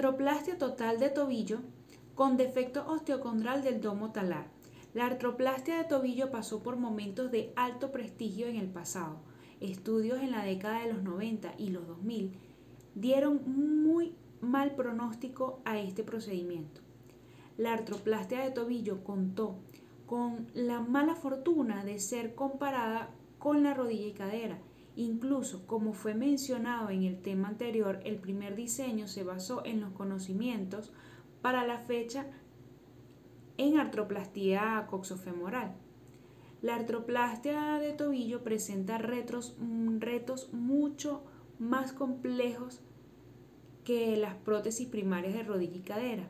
artroplastia total de tobillo con defecto osteocondral del domo talar. La artroplastia de tobillo pasó por momentos de alto prestigio en el pasado. Estudios en la década de los 90 y los 2000 dieron muy mal pronóstico a este procedimiento. La artroplastia de tobillo contó con la mala fortuna de ser comparada con la rodilla y cadera. Incluso, como fue mencionado en el tema anterior, el primer diseño se basó en los conocimientos para la fecha en artroplastia coxofemoral. La artroplastia de tobillo presenta retos mucho más complejos que las prótesis primarias de rodilla y cadera.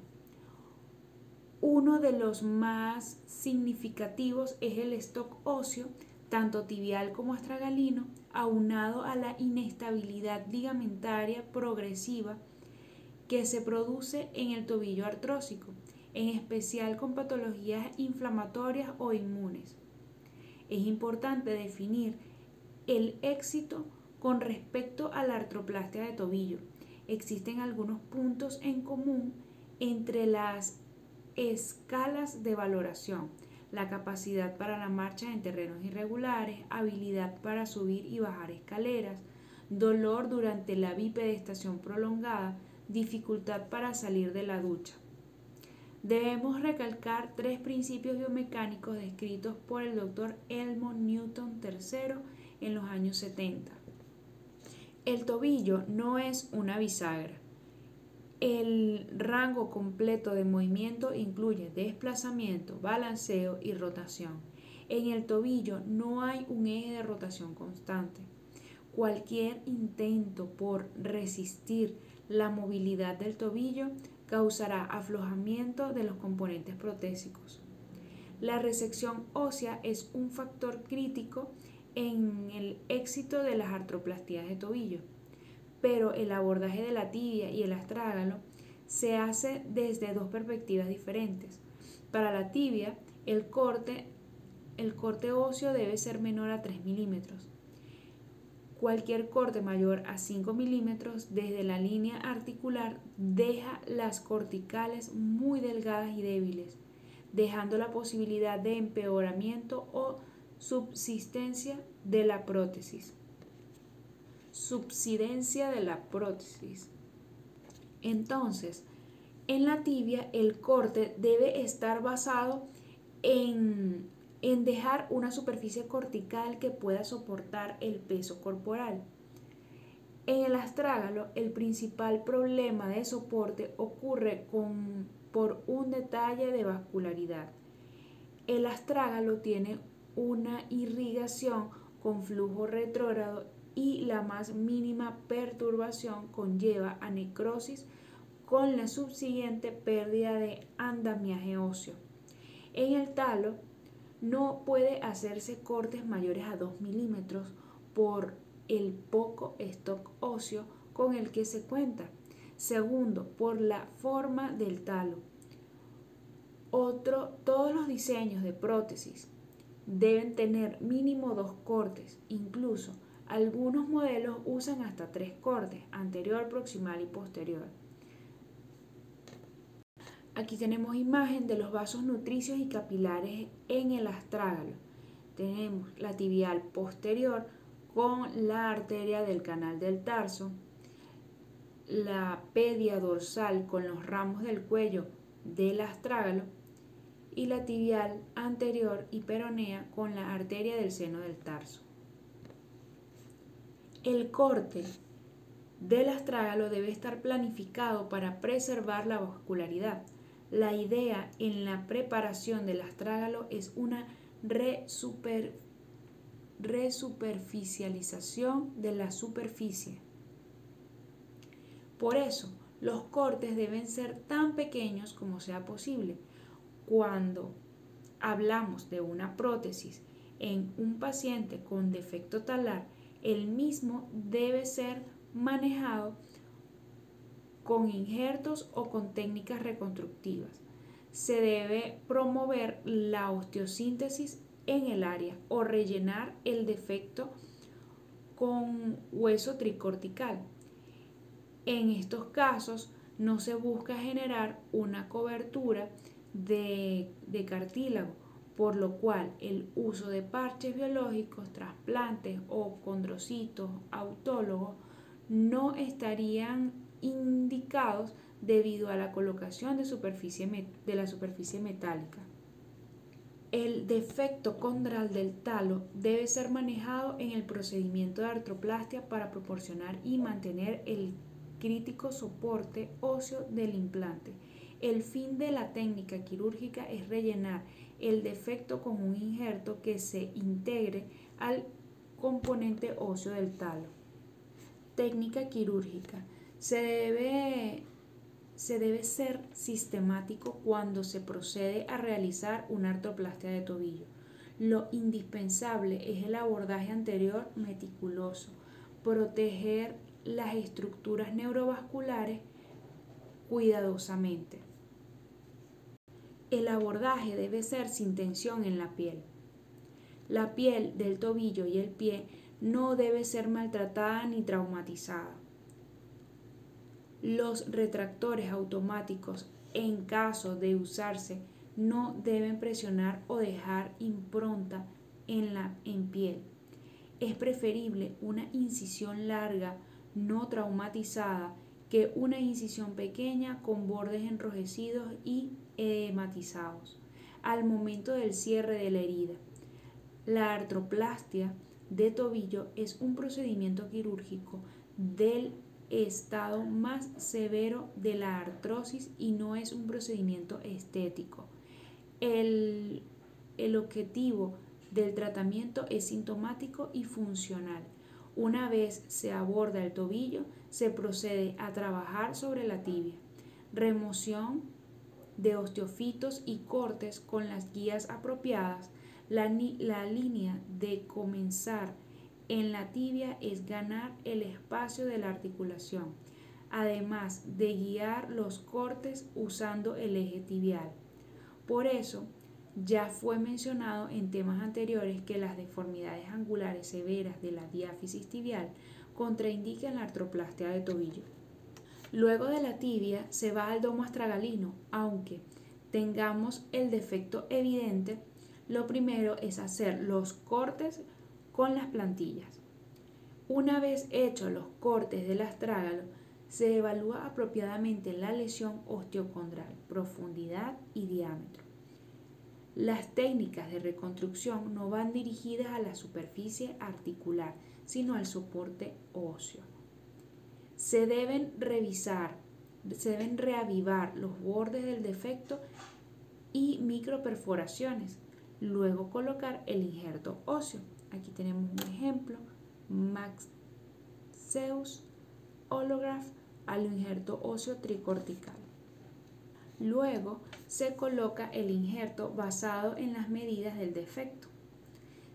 Uno de los más significativos es el stock óseo, tanto tibial como astragalino, aunado a la inestabilidad ligamentaria progresiva que se produce en el tobillo artrósico, en especial con patologías inflamatorias o inmunes. Es importante definir el éxito con respecto a la artroplastia de tobillo. Existen algunos puntos en común entre las escalas de valoración: la capacidad para la marcha en terrenos irregulares, habilidad para subir y bajar escaleras, dolor durante la bipedestación prolongada, dificultad para salir de la ducha. Debemos recalcar 3 principios biomecánicos descritos por el Dr. Edmond Newton III en los años 70. El tobillo no es una bisagra. El rango completo de movimiento incluye desplazamiento, balanceo y rotación. En el tobillo no hay un eje de rotación constante. Cualquier intento por resistir la movilidad del tobillo causará aflojamiento de los componentes protésicos. La resección ósea es un factor crítico en el éxito de las artroplastías de tobillo, pero el abordaje de la tibia y el astrágalo se hace desde 2 perspectivas diferentes. Para la tibia, el corte óseo debe ser menor a 3 milímetros. Cualquier corte mayor a 5 milímetros desde la línea articular deja las corticales muy delgadas y débiles, dejando la posibilidad de empeoramiento o subsidencia de la prótesis. Entonces, en la tibia el corte debe estar basado en dejar una superficie cortical que pueda soportar el peso corporal. En el astrágalo, el principal problema de soporte ocurre por un detalle de vascularidad. El astrágalo tiene una irrigación con flujo retrógrado y la más mínima perturbación conlleva a necrosis con la subsiguiente pérdida de andamiaje óseo. En el talo no puede hacerse cortes mayores a 2 milímetros por el poco stock óseo con el que se cuenta. Segundo, por la forma del talo. Todos los diseños de prótesis deben tener mínimo 2 cortes, incluso algunos modelos usan hasta 3 cortes, anterior, proximal y posterior. Aquí tenemos imagen de los vasos nutricios y capilares en el astrágalo. Tenemos la tibial posterior con la arteria del canal del tarso, la pedia dorsal con los ramos del cuello del astrágalo y la tibial anterior y peronea con la arteria del seno del tarso. El corte del astrágalo debe estar planificado para preservar la vascularidad. La idea en la preparación del astrágalo es una resuperficialización de la superficie. Por eso, los cortes deben ser tan pequeños como sea posible. Cuando hablamos de una prótesis en un paciente con defecto talar, el mismo debe ser manejado con injertos o con técnicas reconstructivas. Se debe promover la osteosíntesis en el área o rellenar el defecto con hueso tricortical. En estos casos No se busca generar una cobertura de cartílago, por lo cual el uso de parches biológicos, trasplantes o condrocitos autólogos no estarían indicados debido a la colocación de la superficie metálica. El defecto condral del talo debe ser manejado en el procedimiento de artroplastia para proporcionar y mantener el crítico soporte óseo del implante. El fin de la técnica quirúrgica es rellenar el defecto con un injerto que se integre al componente óseo del talo. Técnica quirúrgica. Se debe ser sistemático cuando se procede a realizar una artroplastia de tobillo. Lo indispensable es el abordaje anterior meticuloso, proteger las estructuras neurovasculares cuidadosamente. El abordaje debe ser sin tensión en la piel. La piel del tobillo y el pie no debe ser maltratada ni traumatizada. Los retractores automáticos, en caso de usarse, no deben presionar o dejar impronta en piel. Es preferible una incisión larga no traumatizada que una incisión pequeña con bordes enrojecidos y edematizados al momento del cierre de la herida. La artroplastia de tobillo es un procedimiento quirúrgico del estado más severo de la artrosis y no es un procedimiento estético. El objetivo del tratamiento es sintomático y funcional. Una vez se aborda el tobillo, se procede a trabajar sobre la tibia. Remoción de osteofitos y cortes con las guías apropiadas. La línea de comenzar en la tibia es ganar el espacio de la articulación, además de guiar los cortes usando el eje tibial. Por eso, ya fue mencionado en temas anteriores que las deformidades angulares severas de la diáfisis tibial contraindican la artroplastia de tobillo. Luego de la tibia se va al domo astragalino, aunque tengamos el defecto evidente. Lo primero es hacer los cortes con las plantillas. Una vez hechos los cortes del astrágalo, se evalúa apropiadamente la lesión osteocondral, profundidad y diámetro. Las técnicas de reconstrucción no van dirigidas a la superficie articular, sino al soporte óseo. Se deben reavivar los bordes del defecto y microperforaciones. Luego colocar el injerto óseo. Aquí tenemos un ejemplo, Maxeus Holograph al injerto óseo tricortical. Luego se coloca el injerto basado en las medidas del defecto.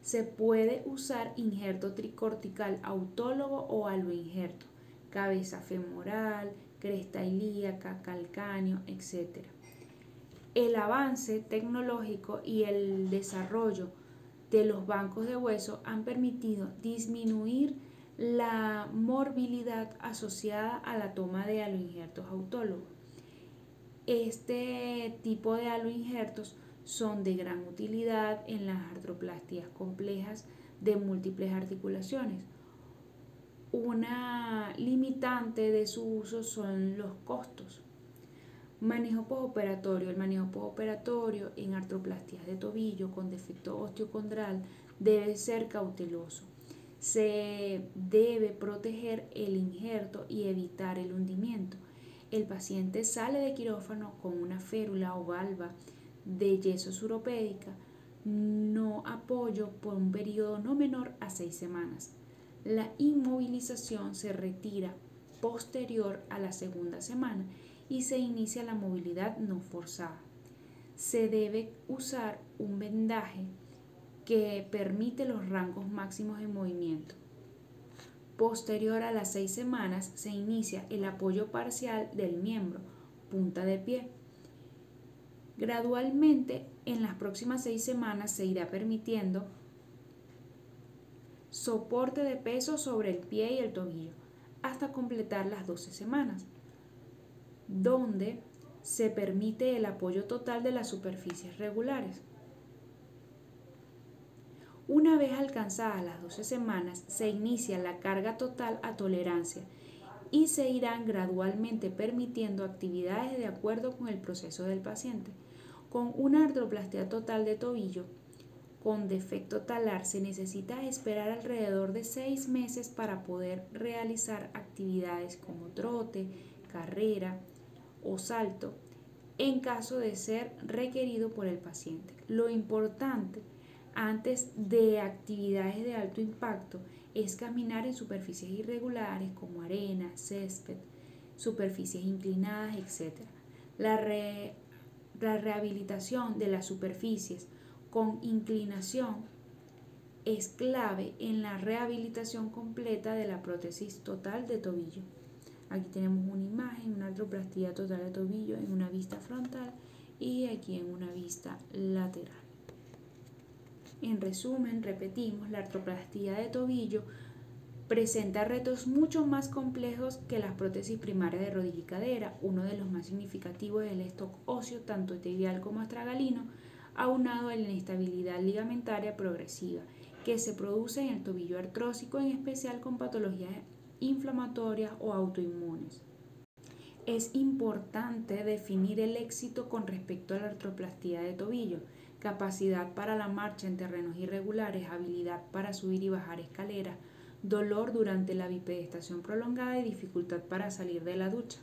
Se puede usar injerto tricortical autólogo o aloinjerto, cabeza femoral, cresta ilíaca, calcáneo, etc. El avance tecnológico y el desarrollo de los bancos de hueso han permitido disminuir la morbilidad asociada a la toma de aloinjertos autólogos. Este tipo de aloinjertos son de gran utilidad en las artroplastias complejas de múltiples articulaciones. Una limitante de su uso son los costos. Manejo postoperatorio. El manejo postoperatorio en artroplastias de tobillo con defecto osteocondral debe ser cauteloso. Se debe proteger el injerto y evitar el hundimiento. El paciente sale de quirófano con una férula o valva de yeso suropédica, no apoyo por un periodo no menor a 6 semanas. La inmovilización se retira posterior a la segunda semana y se inicia la movilidad no forzada. Se debe usar un vendaje que permite los rangos máximos de movimiento. Posterior a las 6 semanas se inicia el apoyo parcial del miembro, punta de pie. Gradualmente, en las próximas 6 semanas se irá permitiendo soporte de peso sobre el pie y el tobillo hasta completar las 12 semanas. donde se permite el apoyo total de las superficies regulares. Una vez alcanzadas las 12 semanas, se inicia la carga total a tolerancia y se irán gradualmente permitiendo actividades de acuerdo con el proceso del paciente. Con una artroplastia total de tobillo con defecto talar se necesita esperar alrededor de 6 meses para poder realizar actividades como trote, carrera o salto en caso de ser requerido por el paciente. Lo importante antes de actividades de alto impacto es caminar en superficies irregulares como arena, césped, superficies inclinadas, etc. La rehabilitación de las superficies con inclinación es clave en la rehabilitación completa de la prótesis total de tobillo. Aquí tenemos una imagen, una artroplastia total de tobillo en una vista frontal y aquí en una vista lateral. En resumen, repetimos, la artroplastia de tobillo presenta retos mucho más complejos que las prótesis primarias de rodilla y cadera. Uno de los más significativos es el stock óseo, tanto tibial como astragalino, aunado a la inestabilidad ligamentaria progresiva, que se produce en el tobillo artrósico, en especial con patologías inflamatorias o autoinmunes. Es importante definir el éxito con respecto a la artroplastia de tobillo: capacidad para la marcha en terrenos irregulares, habilidad para subir y bajar escaleras, dolor durante la bipedestación prolongada y dificultad para salir de la ducha.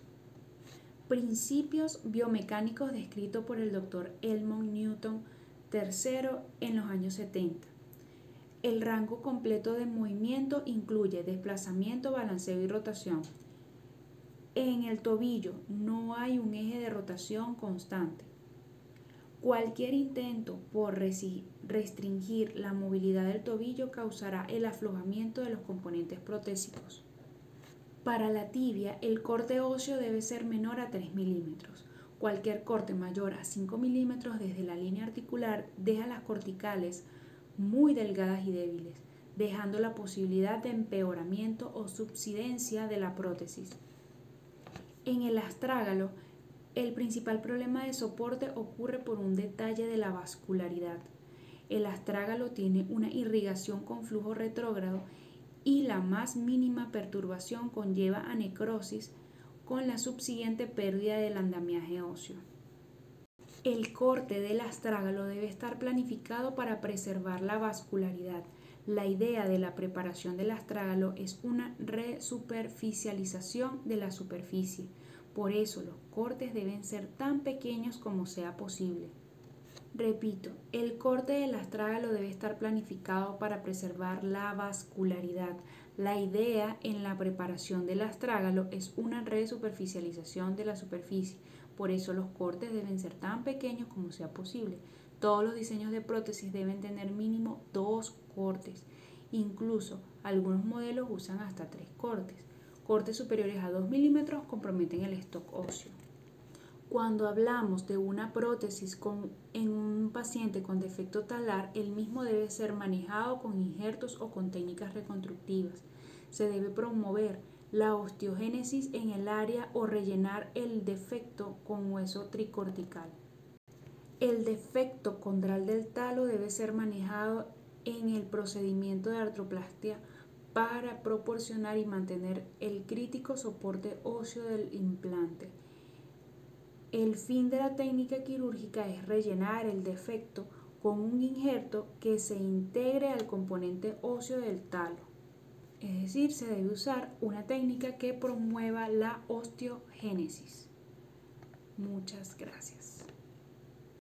Principios biomecánicos descritos por el Dr. Edmund Newton III en los años 70. El rango completo de movimiento incluye desplazamiento, balanceo y rotación. En el tobillo no hay un eje de rotación constante. Cualquier intento por restringir la movilidad del tobillo causará el aflojamiento de los componentes protésicos. Para la tibia, el corte óseo debe ser menor a 3 milímetros. Cualquier corte mayor a 5 milímetros desde la línea articular deja las corticales muy delgadas y débiles, dejando la posibilidad de empeoramiento o subsidencia de la prótesis. En el astrágalo, el principal problema de soporte ocurre por un detalle de la vascularidad. El astrágalo tiene una irrigación con flujo retrógrado y la más mínima perturbación conlleva a necrosis con la subsiguiente pérdida del andamiaje óseo. El corte del astrágalo debe estar planificado para preservar la vascularidad. La idea de la preparación del astrágalo es una resuperficialización de la superficie. Por eso los cortes deben ser tan pequeños como sea posible. Repito, el corte del astrágalo debe estar planificado para preservar la vascularidad. La idea en la preparación del astrágalo es una resuperficialización de la superficie. Por eso los cortes deben ser tan pequeños como sea posible. Todos los diseños de prótesis deben tener mínimo 2 cortes. Incluso algunos modelos usan hasta 3 cortes. Cortes superiores a 2 milímetros comprometen el stock óseo. Cuando hablamos de una prótesis en un paciente con defecto talar, el mismo debe ser manejado con injertos o con técnicas reconstructivas. Se debe promover la osteogénesis en el área o rellenar el defecto con hueso tricortical. El defecto condral del talo debe ser manejado en el procedimiento de artroplastia para proporcionar y mantener el crítico soporte óseo del implante. El fin de la técnica quirúrgica es rellenar el defecto con un injerto que se integre al componente óseo del talo. Es decir, se debe usar una técnica que promueva la osteogénesis. Muchas gracias.